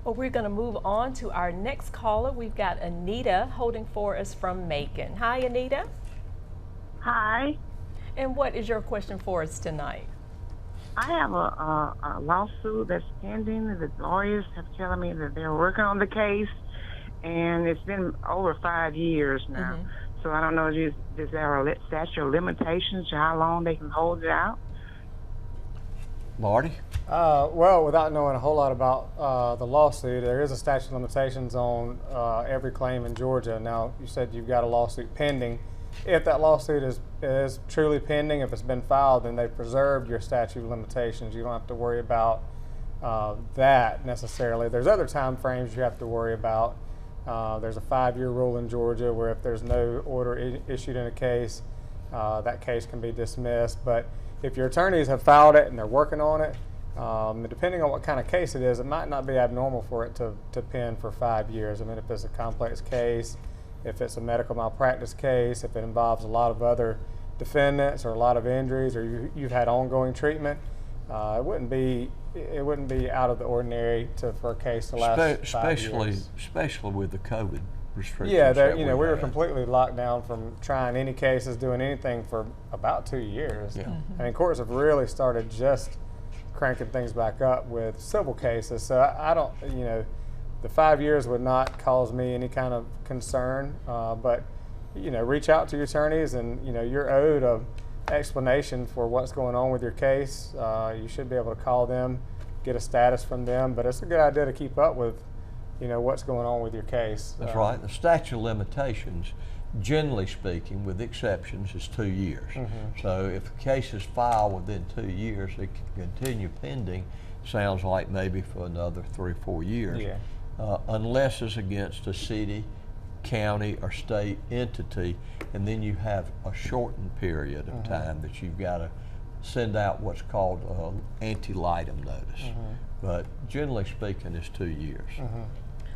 Well, we're going to move on to our next caller. We've got Anita holding for us from Macon. Hi, Anita. Hi. And what is your question for us tonight? I have a lawsuit that's pending. The lawyers have telling me that they're working on the case, and it's been over 5 years now. Mm-hmm. So I don't know, is there a statute of limitations to how long they can hold it out? Marty? Well, without knowing a whole lot about the lawsuit, there is a statute of limitations on every claim in Georgia. Now, you said you've got a lawsuit pending. If that lawsuit is truly pending, if it's been filed, then they've preserved your statute of limitations. You don't have to worry about that necessarily. There's other time frames you have to worry about. There's a 5-year rule in Georgia where if there's no order issued in a case, that case can be dismissed. But if your attorneys have filed it and they're working on it, depending on what kind of case it is, it might not be abnormal for it to pen for 5 years. I mean, if it's a complex case, if it's a medical malpractice case, if it involves a lot of other defendants or a lot of injuries, or you've had ongoing treatment, it wouldn't be out of the ordinary for a case to last 5 years. Especially with the COVID restrictions. Yeah, we were completely locked down from trying any cases, doing anything for about 2 years. Yeah. I mean, courts have really started just cranking things back up with civil cases. So I don't, the 5 years would not cause me any kind of concern. But reach out to your attorneys, and you're owed an explanation for what's going on with your case. You should be able to call them, get a status from them. But it's a good idea to keep up with what's going on with your case. That's right. The statute of limitations, generally speaking, with exceptions, is 2 years. Mm-hmm. So if the case is filed within 2 years, it can continue pending. Sounds like maybe for another 3 or 4 years. Yeah. Unless it's against a city, county, or state entity, and then you have a shortened period of Mm-hmm. time that you've got to send out what's called an ante litem notice. Mm-hmm. But generally speaking, it's 2 years. Mm-hmm.